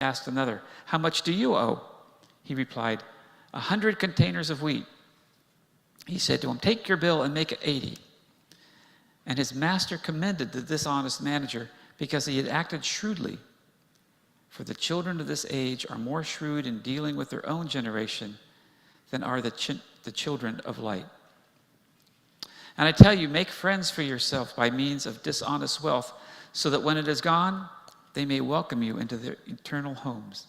asked another, "How much do you owe?" He replied, 100 containers of wheat. He said to him, "Take your bill and make it 80. And his master commended the dishonest manager because he had acted shrewdly. For the children of this age are more shrewd in dealing with their own generation than are the children of light. And I tell you, make friends for yourself by means of dishonest wealth, so that when it is gone, they may welcome you into their eternal homes.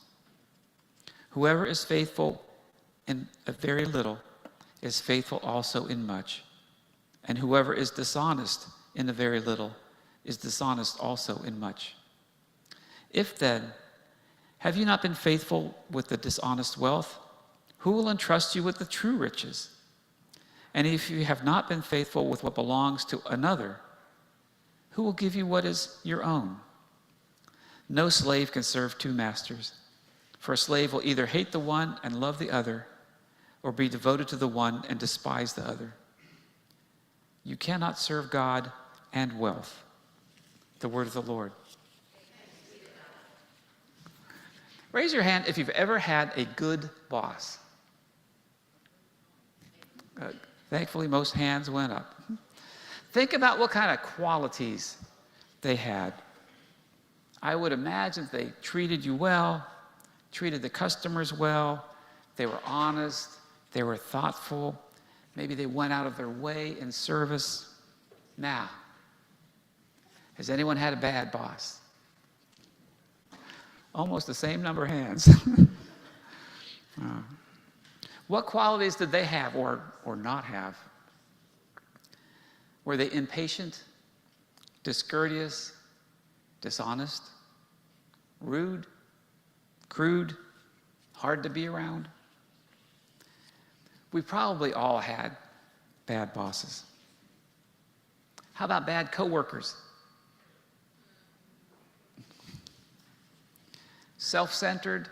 Whoever is faithful in a very little is faithful also in much. And whoever is dishonest in a very little is dishonest also in much. If then, have you not been faithful with the dishonest wealth, who will entrust you with the true riches? And if you have not been faithful with what belongs to another, who will give you what is your own? No slave can serve two masters, for a slave will either hate the one and love the other, or be devoted to the one and despise the other. You cannot serve God and wealth. The word of the Lord. Raise your hand if you've ever had a good boss. Thankfully, most hands went up. Think about what kind of qualities they had. I would imagine they treated you well, treated the customers well, they were honest, they were thoughtful, maybe they went out of their way in service. Now, has anyone had a bad boss? Almost the same number of hands. What qualities did they have or not have? Were they impatient, discourteous, dishonest, rude, crude, hard to be around? We probably all had bad bosses. How about bad coworkers? Self-centered,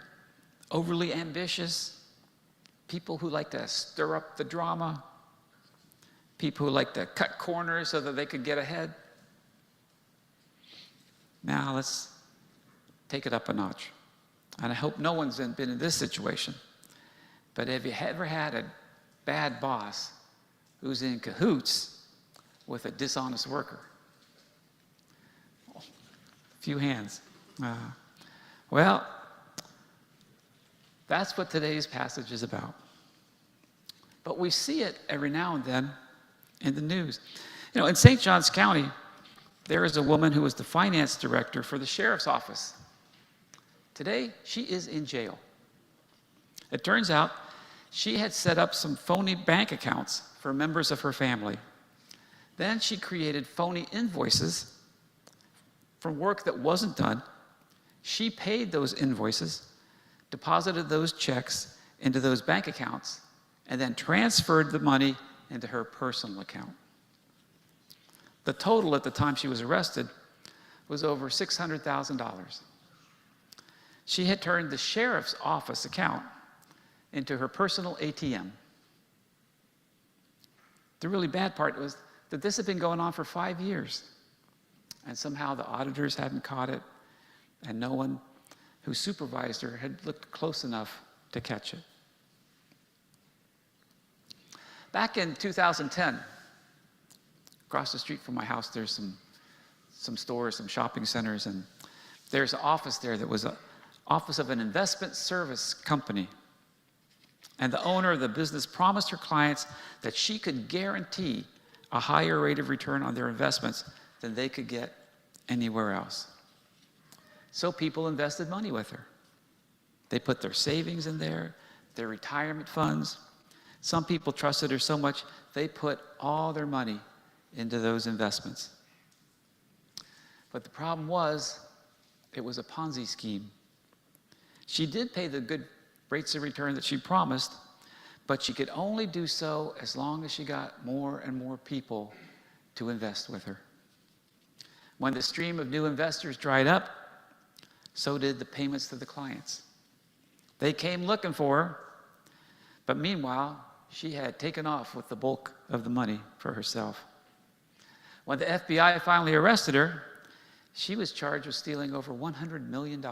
overly ambitious, people who like to stir up the drama, people who like to cut corners so that they could get ahead. Now let's take it up a notch. And I hope no one's been in this situation. But have you ever had a bad boss who's in cahoots with a dishonest worker? A few hands. Well, that's what today's passage is about. But we see it every now and then in the news. You know, in St. Johns County, there is a woman who was the finance director for the sheriff's office. Today, she is in jail. It turns out she had set up some phony bank accounts for members of her family. Then she created phony invoices for work that wasn't done. She paid those invoices, deposited those checks into those bank accounts, and then transferred the money into her personal account. The total at the time she was arrested was over $600,000. She had turned the sheriff's office account into her personal ATM. The really bad part was that this had been going on for 5 years, and somehow the auditors hadn't caught it, and no one who supervised her had looked close enough to catch it. Back in 2010, across the street from my house, there's some stores, some shopping centers, and there's an office there that was an office of an investment service company. And the owner of the business promised her clients that she could guarantee a higher rate of return on their investments than they could get anywhere else. So people invested money with her. They put their savings in there, their retirement funds. Some people trusted her so much, they put all their money into those investments. But the problem was, it was a Ponzi scheme. She did pay the good rates of return that she promised, but she could only do so as long as she got more and more people to invest with her. When the stream of new investors dried up, so did the payments to the clients. They came looking for her, but meanwhile, she had taken off with the bulk of the money for herself. When the FBI finally arrested her, she was charged with stealing over $100 million.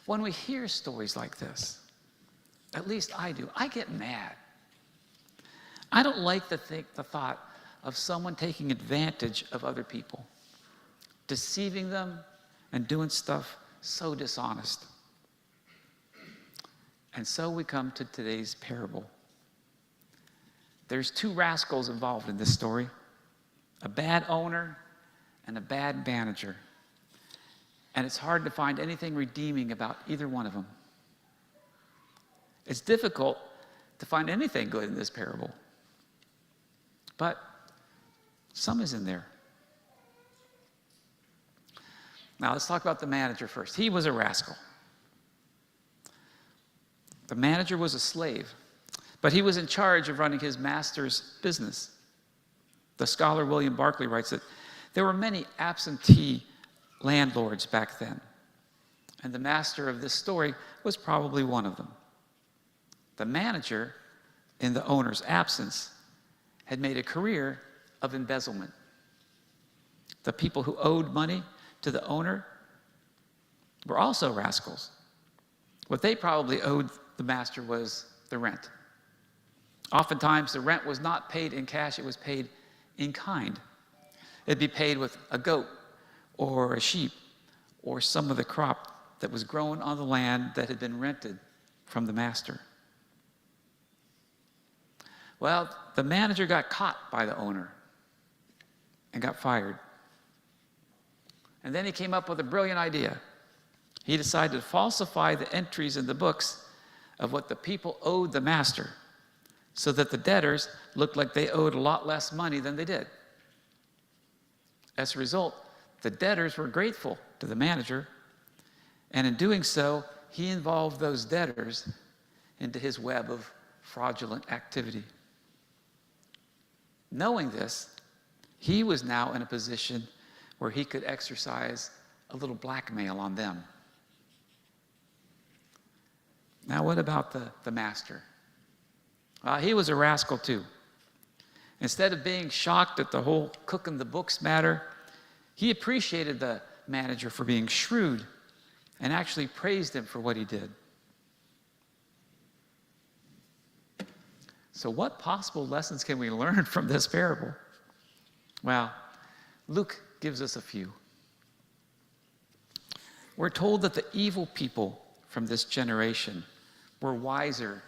When we hear stories like this, at least I do, I get mad. I don't like the thought of someone taking advantage of other people, deceiving them and doing stuff so dishonest. And so we come to today's parable. There's two rascals involved in this story, a bad owner and a bad manager. And it's hard to find anything redeeming about either one of them. It's difficult to find anything good in this parable. But some is in there. Now let's talk about the manager first. He was a rascal. The manager was a slave, but he was in charge of running his master's business. The scholar William Barclay writes that there were many absentee landlords back then, and the master of this story was probably one of them. The manager, in the owner's absence, had made a career of embezzlement. The people who owed money to the owner were also rascals. What they probably owed the master was the rent. Oftentimes, the rent was not paid in cash, it was paid in kind. It'd be paid with a goat or a sheep or some of the crop that was grown on the land that had been rented from the master. Well, the manager got caught by the owner and got fired. And then he came up with a brilliant idea. He decided to falsify the entries in the books of what the people owed the master so that the debtors looked like they owed a lot less money than they did. As a result, the debtors were grateful to the manager, and in doing so, he involved those debtors into his web of fraudulent activity. Knowing this, he was now in a position where he could exercise a little blackmail on them. Now, what about the master? He was a rascal too. Instead of being shocked at the whole cooking the books matter, he appreciated the manager for being shrewd and actually praised him for what he did. So what possible lessons can we learn from this parable? Well, Luke gives us a few. We're told that the evil people from this generation were wiser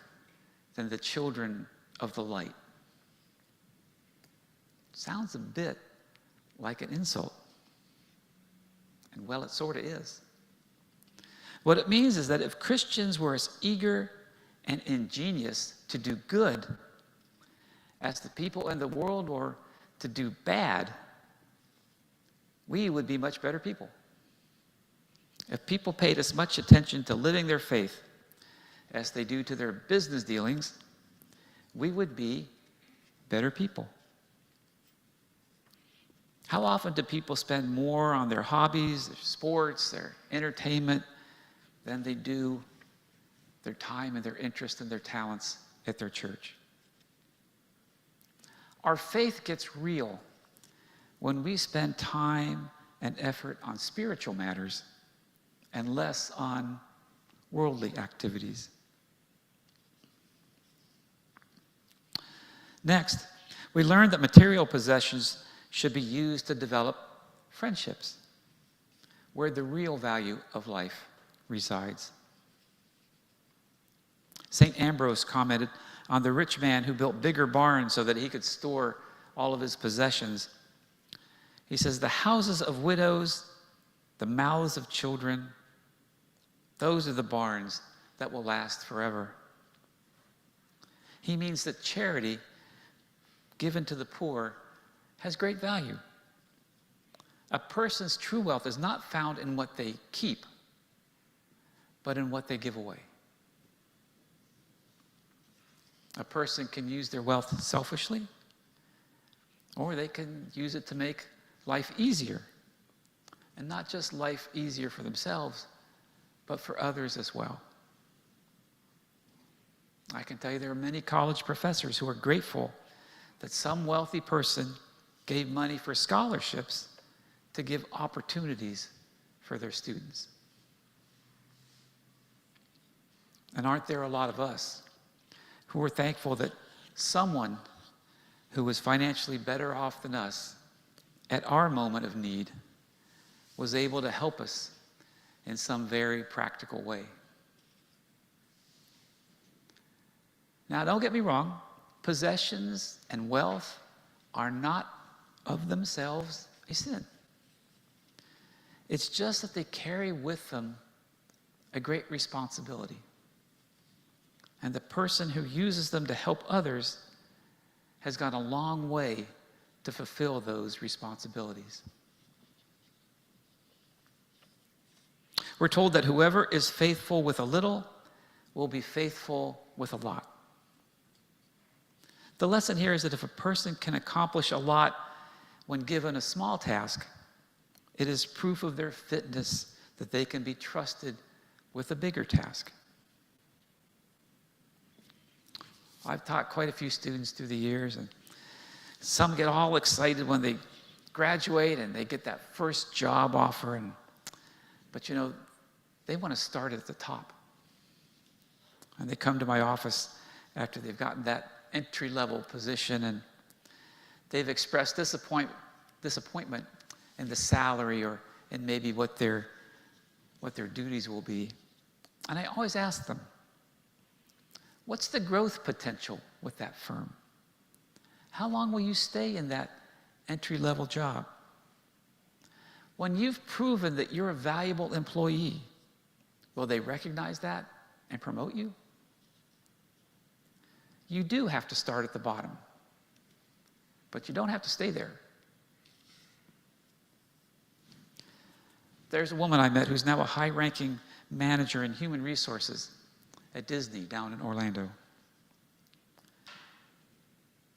than the children of the light. Sounds a bit like an insult. And well, it sort of is. What it means is that if Christians were as eager and ingenious to do good as the people in the world were to do bad, we would be much better people. If people paid as much attention to living their faith as they do to their business dealings, we would be better people. How often do people spend more on their hobbies, their sports, their entertainment than they do their time and their interest and their talents at their church? Our faith gets real when we spend time and effort on spiritual matters and less on worldly activities. Next, we learned that material possessions should be used to develop friendships, where the real value of life resides. St. Ambrose commented on the rich man who built bigger barns so that he could store all of his possessions. He says, "The houses of widows, the mouths of children, those are the barns that will last forever." He means that charity given to the poor has great value. A person's true wealth is not found in what they keep, but in what they give away. A person can use their wealth selfishly, or they can use it to make life easier. And not just life easier for themselves, but for others as well. I can tell you there are many college professors who are grateful that some wealthy person gave money for scholarships to give opportunities for their students. And aren't there a lot of us who are thankful that someone who was financially better off than us at our moment of need was able to help us in some very practical way? Now, don't get me wrong. Possessions and wealth are not of themselves a sin. It's just that they carry with them a great responsibility. And the person who uses them to help others has gone a long way to fulfill those responsibilities. We're told that whoever is faithful with a little will be faithful with a lot. The lesson here is that if a person can accomplish a lot when given a small task, it is proof of their fitness that they can be trusted with a bigger task. I've taught quite a few students through the years, and some get all excited when they graduate and they get that first job offer, but you know, they want to start at the top. And they come to my office after they've gotten that entry-level position, and they've expressed disappointment in the salary or in maybe what their duties will be. And I always ask them, what's the growth potential with that firm? How long will you stay in that entry-level job? When you've proven that you're a valuable employee, will they recognize that and promote you? You do have to start at the bottom, but you don't have to stay there. There's a woman I met who's now a high-ranking manager in human resources at Disney down in Orlando.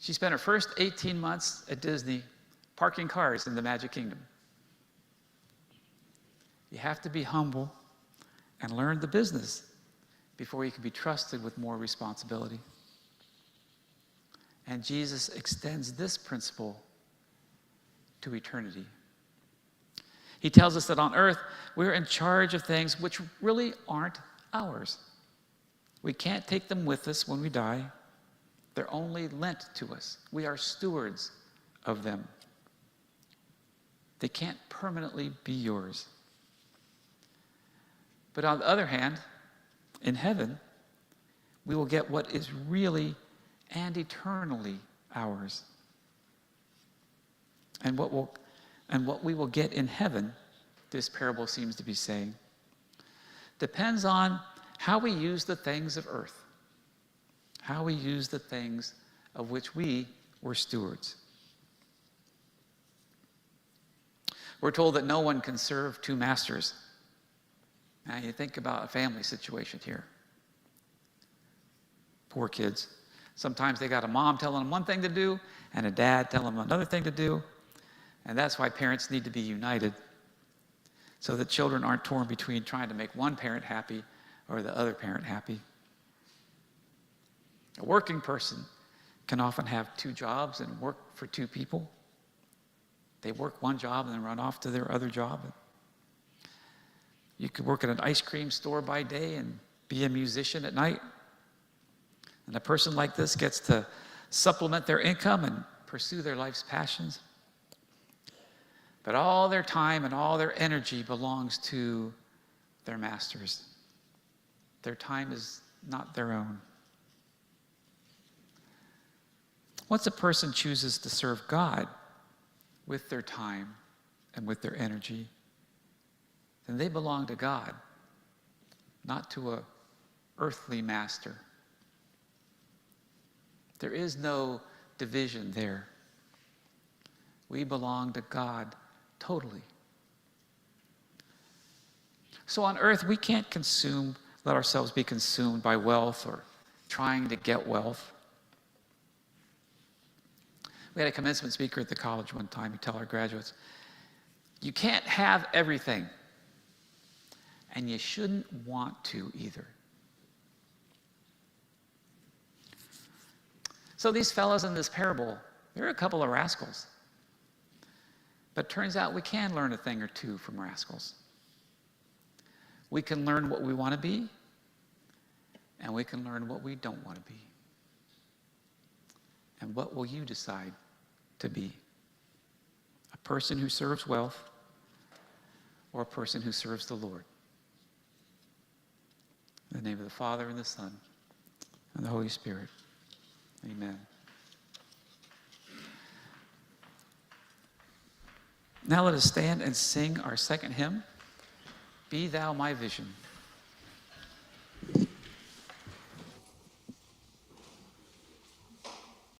She spent her first 18 months at Disney parking cars in the Magic Kingdom. You have to be humble and learn the business before you can be trusted with more responsibility. And Jesus extends this principle to eternity. He tells us that on earth, we're in charge of things which really aren't ours. We can't take them with us when we die. They're only lent to us. We are stewards of them. They can't permanently be yours. But on the other hand, in heaven, we will get what is really and eternally ours. And what we will get in heaven, this parable seems to be saying, depends on how we use the things of earth, how we use the things of which we were stewards. We're told that no one can serve two masters. Now you think about a family situation here. Poor kids. Sometimes they got a mom telling them one thing to do and a dad telling them another thing to do. And that's why parents need to be united so that children aren't torn between trying to make one parent happy or the other parent happy. A working person can often have two jobs and work for two people. They work one job and then run off to their other job. You could work at an ice cream store by day and be a musician at night. And a person like this gets to supplement their income and pursue their life's passions. But all their time and all their energy belongs to their masters. Their time is not their own. Once a person chooses to serve God with their time and with their energy, then they belong to God, not to an earthly master. There is no division there. We belong to God totally. So on earth, we can't let ourselves be consumed by wealth or trying to get wealth. We had a commencement speaker at the college one time who told our graduates, you can't have everything, and you shouldn't want to either. So these fellows in this parable, they're a couple of rascals. But it turns out we can learn a thing or two from rascals. We can learn what we want to be, and we can learn what we don't want to be. And what will you decide to be? A person who serves wealth or a person who serves the Lord? In the name of the Father, and the Son, and the Holy Spirit. Amen. Now let us stand and sing our second hymn, Be Thou My Vision.